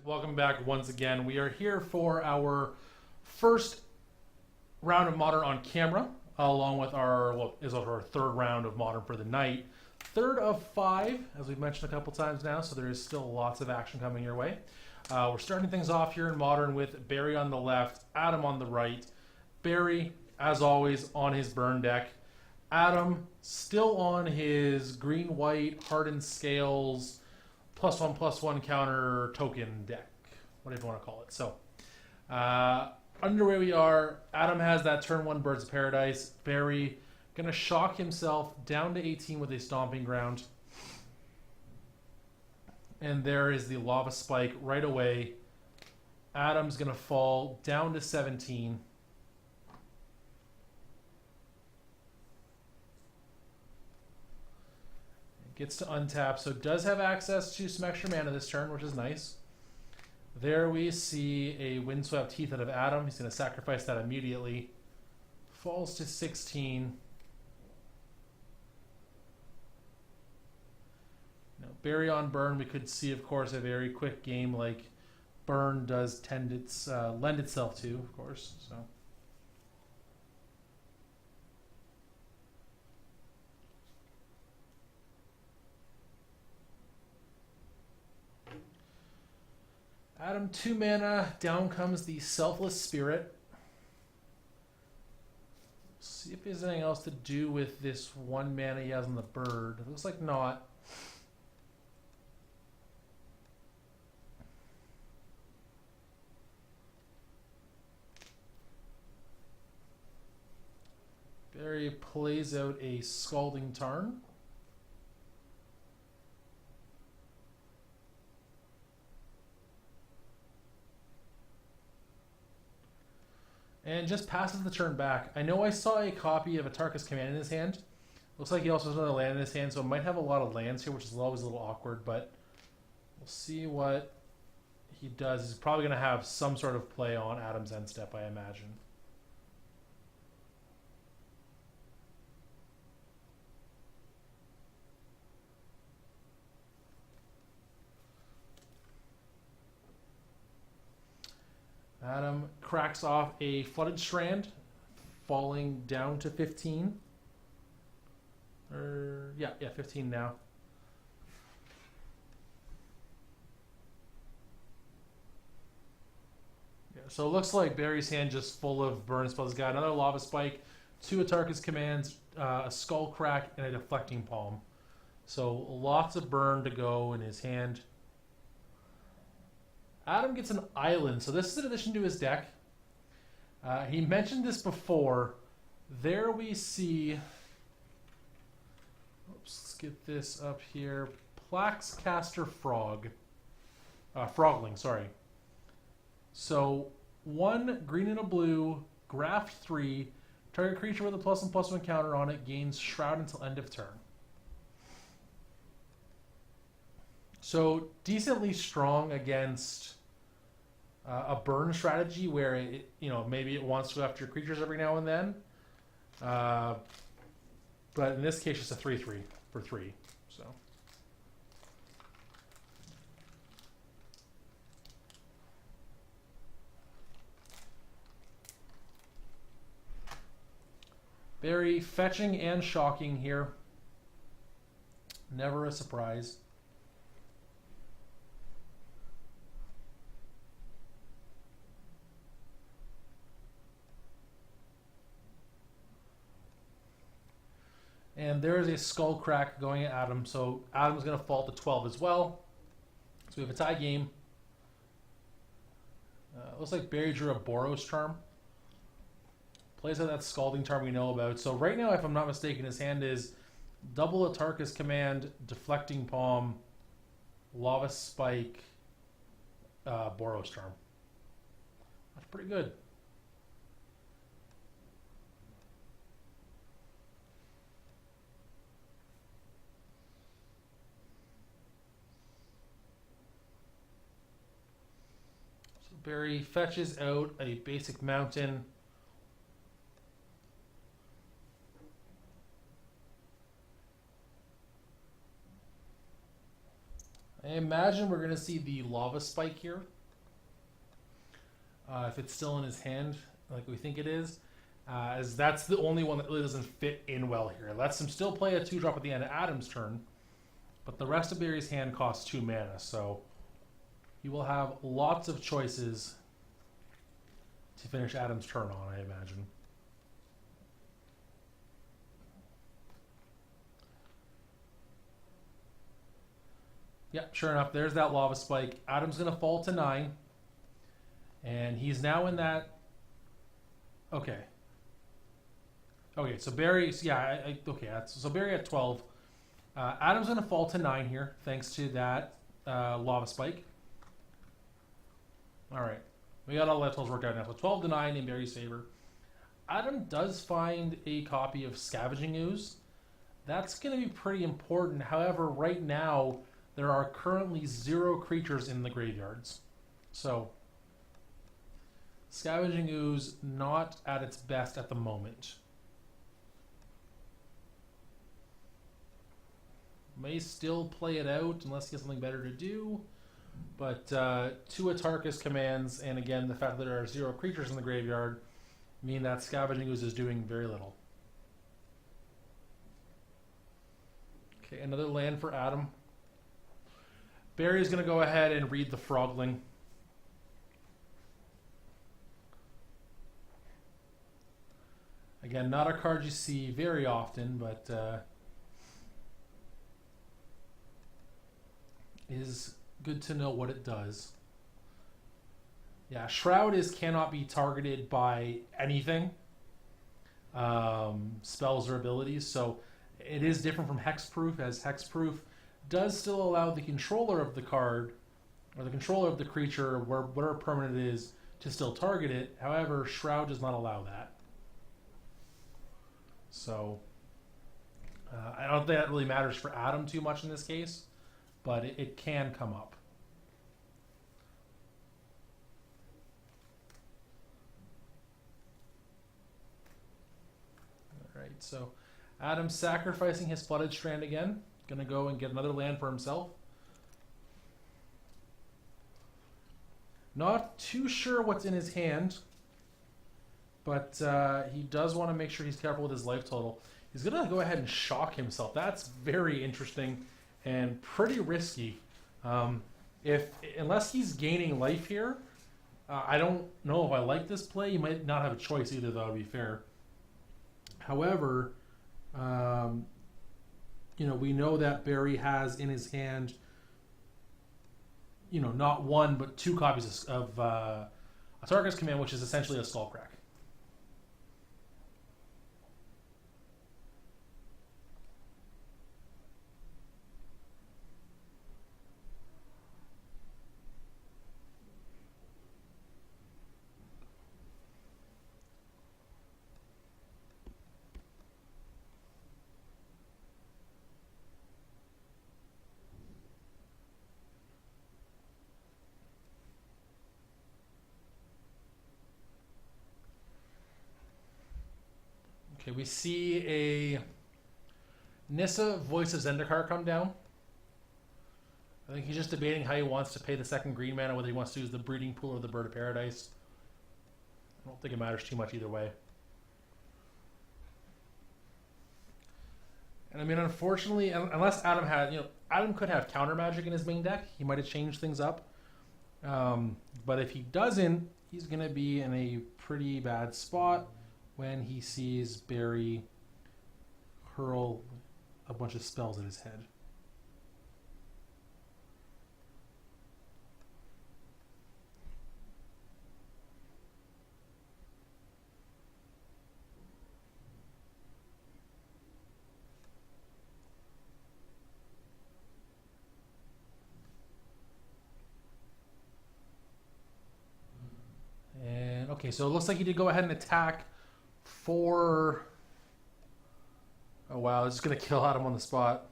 Welcome back once again. We are here for our first round of Modern on camera, along with our third round of Modern for the night. Third of 5, as we've mentioned a couple times now, so there is still lots of action coming your way. We're starting things off here in Modern with Barry on the left, Adam on the right. Barry, as always, on his burn deck. Adam still on his green-white hardened scales +1/+1 counter token deck, whatever you want to call it. So, underway we are. Adam has that turn 1 Birds of Paradise. Barry gonna shock himself down to 18 with a Stomping Ground. And there is the Lava Spike right away. Adam's gonna fall down to 17. Gets to untap, so does have access to some extra mana this turn, which is nice. There we see a Windswept Heath out of Adam. He's going to sacrifice that immediately. Falls to 16. Now, Barry on burn, we could see, of course, a very quick game like burn does lend itself to, of course. So. Adam, 2 mana. Down comes the Selfless Spirit. See if there's anything else to do with this 1 mana he has on the bird. It looks like not. Barry plays out a Scalding Tarn. And just passes the turn back. I know I saw a copy of Atarka's Command in his hand. Looks like he also has another land in his hand, so it might have a lot of lands here, which is always a little awkward, but we'll see what he does. He's probably going to have some sort of play on Adam's end step, I imagine. Adam cracks off a Flooded Strand, falling down to 15. Yeah, 15 now. Yeah, so it looks like Barry's hand just full of burn spells. He's got another Lava Spike, 2 Atarka's Commands, a Skull Crack, and a Deflecting Palm. So lots of burn to go in his hand. Adam gets an island, so this is in addition to his deck. He mentioned this before. There we see... Oops, let's get this up here. Plaxcaster Frog. Frogling, sorry. So, 1 green and a blue, graft 3. Target creature with a +1/+1 counter on it gains Shroud until end of turn. So, decently strong against a burn strategy where it, maybe it wants to go after your creatures every now and then. But in this case, it's a 3/3 for 3. So. Very fetching and shocking here. Never a surprise. And there is a Skull Crack going at Adam, so Adam's going to fall to 12 as well. So we have a tie game. Looks like Barry drew a Boros Charm. Plays out that Scalding Tarn we know about. So right now, if I'm not mistaken, his hand is double Atarka's Command, Deflecting Palm, Lava Spike, Boros Charm. That's pretty good. So Barry fetches out a basic mountain. I imagine we're going to see the lava spike here. If it's still in his hand, like we think it is. As that's the only one that really doesn't fit in well here. It lets him still play a 2-drop at the end of Adam's turn, but the rest of Barry's hand costs 2 mana, so he will have lots of choices to finish Adam's turn on, I imagine. Yeah, sure enough, there's that lava spike. Adam's going to fall to 9. And he's now in that... Okay. Okay, so Barry... Yeah, okay, so Barry at 12. Adam's going to fall to 9 here, thanks to that lava spike. All right. We got all the levels worked out now. So 12 to 9 in Barry's favor. Adam does find a copy of Scavenging Ooze. That's going to be pretty important. However, right now, there are currently 0 creatures in the graveyards. So, Scavenging Ooze not at its best at the moment. May still play it out unless he has something better to do. But 2 Atarkus commands, and again, the fact that there are 0 creatures in the graveyard, mean that Scavenging Ooze is doing very little. Okay, another land for Adam. Barry's going to go ahead and read the Frogling. Again, not a card you see very often, but is good to know what it does. Yeah, Shroud cannot be targeted by anything, spells or abilities, so it is different from Hexproof, as Hexproof does still allow the controller of the card, or the controller of the creature, whatever permanent it is, to still target it. However, Shroud does not allow that. So, I don't think that really matters for Adam too much in this case, but it can come up. Alright, so Adam's sacrificing his Flooded Strand again. Gonna go and get another land for himself. Not too sure what's in his hand, but he does want to make sure he's careful with his life total. He's gonna go ahead and shock himself. That's very interesting and pretty risky. Unless he's gaining life here, I don't know if I like this play. You might not have a choice either, though, to be fair. However, we know that Barry has in his hand, not 1 but 2 copies of Atarkus Command, which is essentially a Skullcrack. Okay, we see a Nissa Voice of Zendikar come down. I think he's just debating how he wants to pay the 2nd green mana, whether he wants to use the Breeding Pool or the Bird of Paradise. I don't think it matters too much either way. And I mean, unfortunately, unless Adam had, Adam could have counter magic in his main deck. He might have changed things up. But if he doesn't, he's going to be in a pretty bad spot when he sees Barry hurl a bunch of spells at his head. And okay, so it looks like he did go ahead and attack for... Oh wow, this is going to kill Adam on the spot.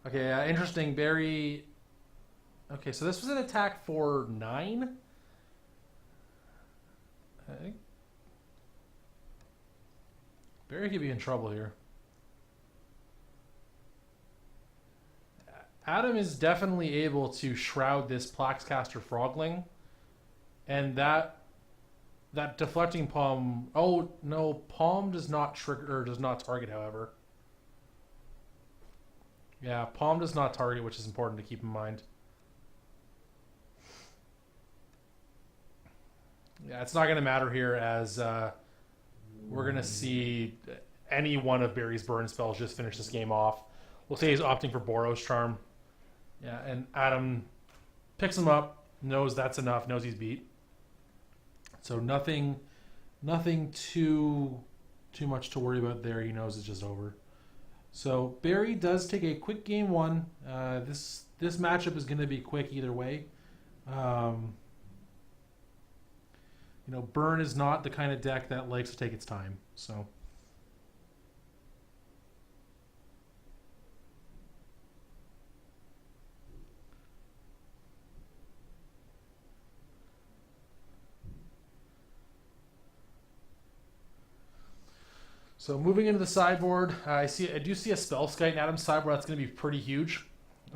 Okay, interesting. Barry... Okay, so this was an attack for 9? I think Barry could be in trouble here. Adam is definitely able to shroud this Plaxcaster Frogling, and that deflecting palm. Oh no, palm does not trigger or does not target. However, yeah, palm does not target, which is important to keep in mind. Yeah, it's not going to matter here as we're going to see any one of Barry's burn spells just finish this game off. We'll say he's opting for Boros Charm. Yeah, and Adam picks him up, knows that's enough, knows he's beat. So nothing too much to worry about there. He knows it's just over. So Barry does take a quick game one. This matchup is going to be quick either way. Burn is not the kind of deck that likes to take its time. So moving into the sideboard, I do see a Spellskite in Adam's sideboard. That's going to be pretty huge.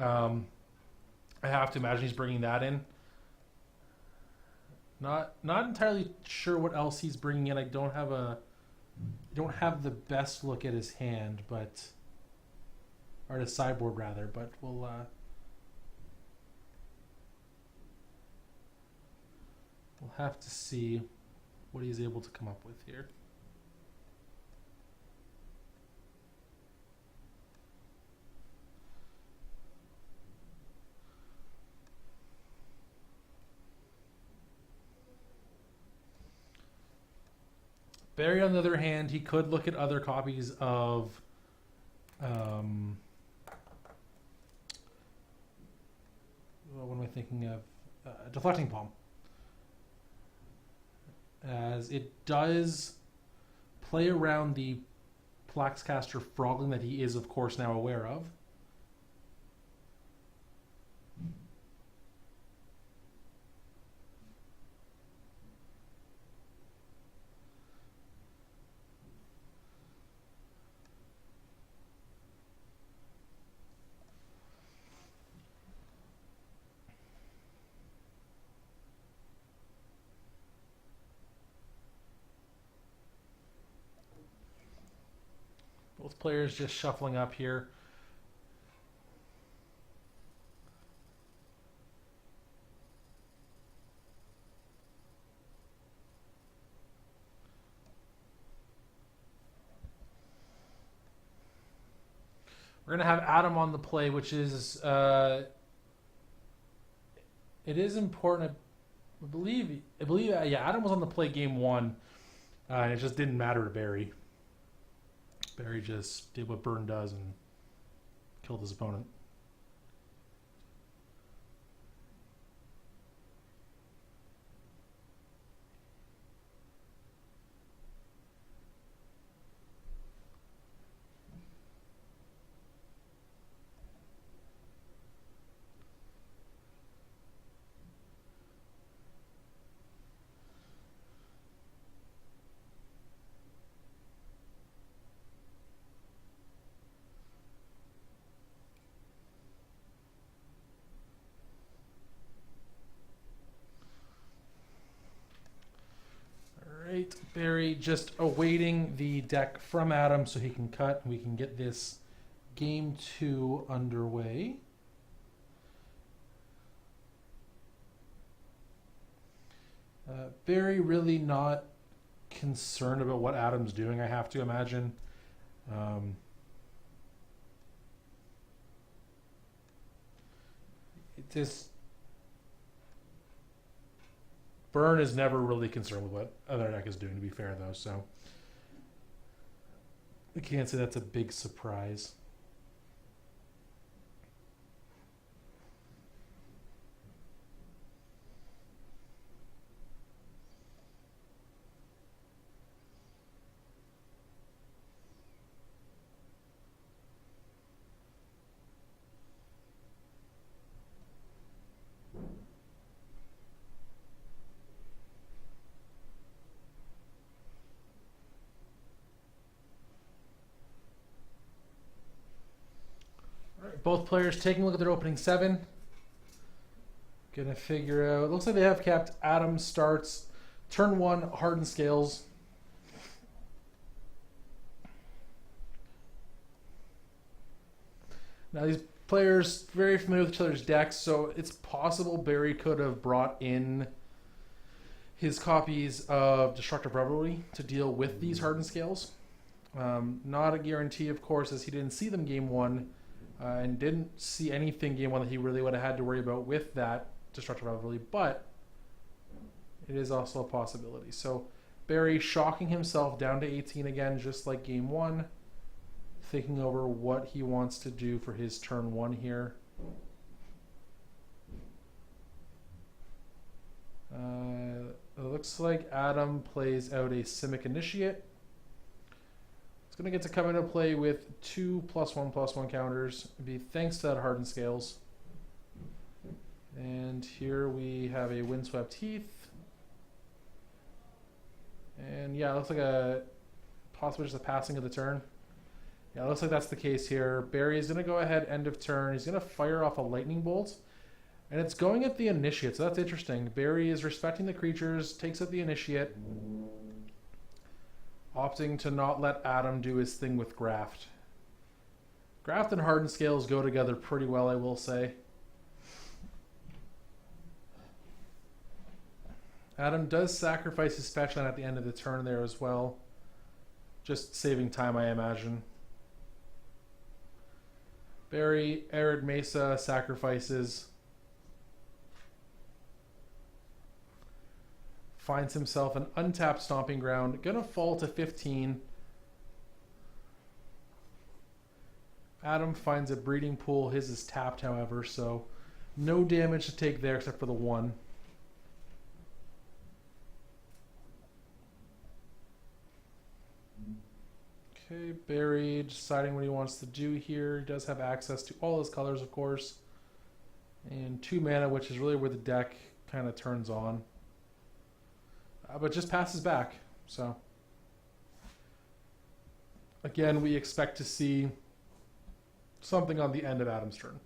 I have to imagine he's bringing that in. Not entirely sure what else he's bringing in. I don't have the best look at his hand, or his sideboard rather. But we'll have to see what he's able to come up with here. Barry, on the other hand, he could look at other copies of what am I thinking of? Deflecting Palm. As it does play around the Plaxcaster Frogling that he is, of course, now aware of. Both players just shuffling up here. We're going to have Adam on the play, which is it is important. I believe yeah, Adam was on the play game one, and it just didn't matter to Barry. Barry just did what Burn does and killed his opponent. Barry just awaiting the deck from Adam so he can cut and we can get this game 2 underway. Barry really not concerned about what Adam's doing, I have to imagine. Burn is never really concerned with what other deck is doing, to be fair, though, so I can't say that's a big surprise. Both players taking a look at their opening 7. Gonna figure out. Looks like they have kept Adam starts turn 1 hardened scales. Now these players very familiar with each other's decks, so it's possible Barry could have brought in his copies of Destructive Revelry to deal with these hardened scales. Not a guarantee, of course, as he didn't see them game 1 and didn't see anything game 1 that he really would have had to worry about with that Destructive Revelry, but it is also a possibility. So Barry shocking himself down to 18 again, just like game 1. Thinking over what he wants to do for his turn 1 here. It looks like Adam plays out a Simic Initiate. It's going to get to come into play with 2 +1/+1 counters. It'd be thanks to that Hardened Scales. And here we have a Windswept Heath. And yeah, it looks like a possibly just a passing of the turn. Yeah, it looks like that's the case here. Barry is going to go ahead, end of turn. He's going to fire off a lightning bolt. And it's going at the initiate, so that's interesting. Barry is respecting the creatures, takes out the initiate. Opting to not let Adam do his thing with Graft. Graft and Hardened Scales go together pretty well, I will say. Adam does sacrifice his fetch land at the end of the turn there as well. Just saving time, I imagine. Barry, Arid Mesa sacrifices. Finds himself an untapped Stomping Ground. Gonna fall to 15. Adam finds a Breeding Pool. His is tapped, however, so no damage to take there except for the 1. Okay, Barry deciding what he wants to do here. He does have access to all his colors, of course. And 2 mana, which is really where the deck kind of turns on. But just passes back. So, again, we expect to see something on the end of Adam's turn.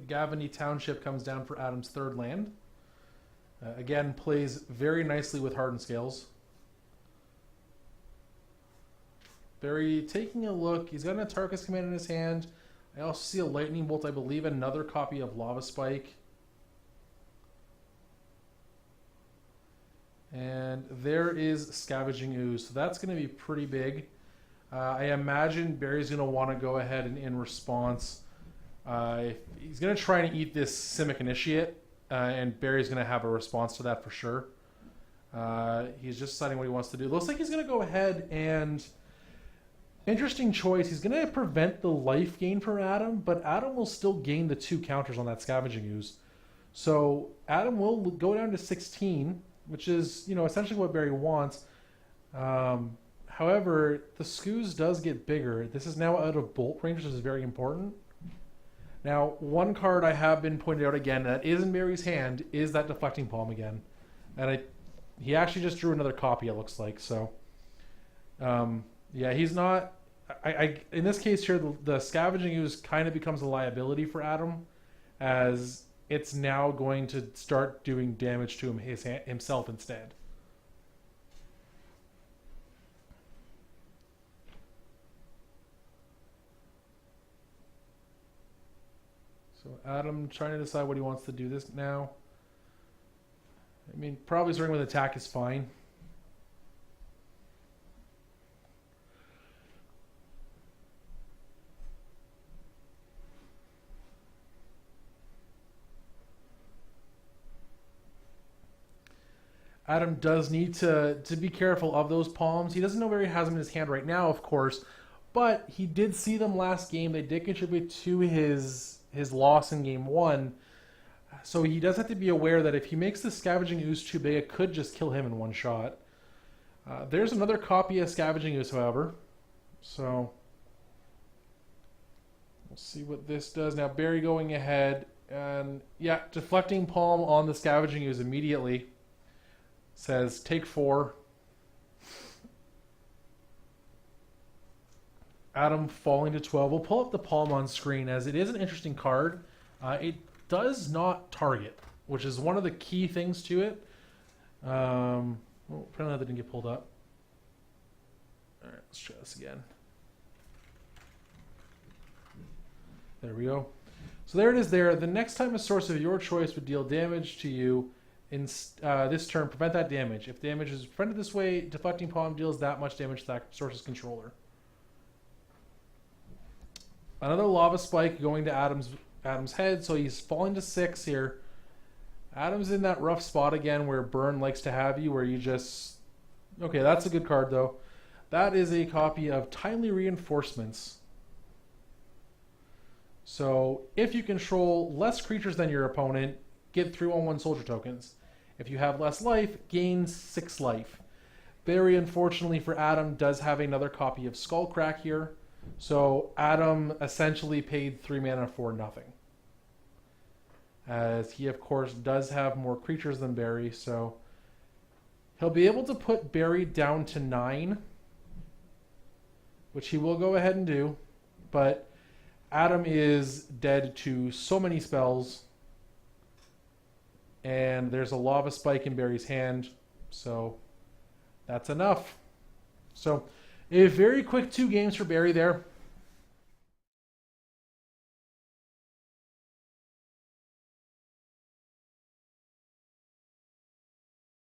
Gavany Township comes down for Adam's 3rd land. Again, plays very nicely with Hardened Scales. Barry taking a look. He's got an Atarkus Command in his hand. I also see a Lightning Bolt, I believe, another copy of Lava Spike. And there is Scavenging Ooze. So that's going to be pretty big. I imagine Barry's going to want to go ahead and in response... he's going to try and eat this Simic Initiate, and Barry's going to have a response to that for sure. He's just deciding what he wants to do. Looks like he's going to go ahead and... Interesting choice. He's going to prevent the life gain for Adam, but Adam will still gain the 2 counters on that Scavenging Ooze. So Adam will go down to 16, which is, you know, essentially what Barry wants. However, the Scooze does get bigger. This is now out of bolt range, which is very important. Now, one card I have been pointed out again that is in Barry's hand is that Deflecting Palm again. And he actually just drew another copy, it looks like. So, yeah, he's not... in this case here, the Scavenging Ooze kind of becomes a liability for Adam, as it's now going to start doing damage to himself instead. So Adam trying to decide what he wants to do this now. I mean, probably starting with attack is fine. Adam does need to be careful of those palms. He doesn't know where he has them in his hand right now, of course, but he did see them last game. They did contribute to his loss in game 1. So he does have to be aware that if he makes the Scavenging Ooze too big, it could just kill him in one shot. There's another copy of Scavenging Ooze, however. So we'll see what this does. Now Barry going ahead And yeah, deflecting palm on the scavenging ooze immediately. Says take 4. Adam falling to 12. We'll pull up the palm on screen as it is an interesting card. It does not target, which is one of the key things to it. Well, apparently that didn't get pulled up. All right, let's try this again. There we go. So there it is there. The next time a source of your choice would deal damage to you in this turn, prevent that damage. If damage is prevented this way, deflecting palm deals that much damage to that source's controller. Another lava spike going to Adam's head, so he's falling to 6 here. Adam's in that rough spot again where Burn likes to have you, where you just... Okay, that's a good card, though. That is a copy of Timely Reinforcements. So, if you control less creatures than your opponent, get 3/1/1 soldier tokens. If you have less life, gain 6 life. Very unfortunately for Adam, does have another copy of Skullcrack here. So Adam essentially paid 3 mana for nothing. As he, of course, does have more creatures than Barry, so he'll be able to put Barry down to 9, which he will go ahead and do. But Adam is dead to so many spells, and there's a lava spike in Barry's hand, so that's enough. So a very quick 2 games for Barry there.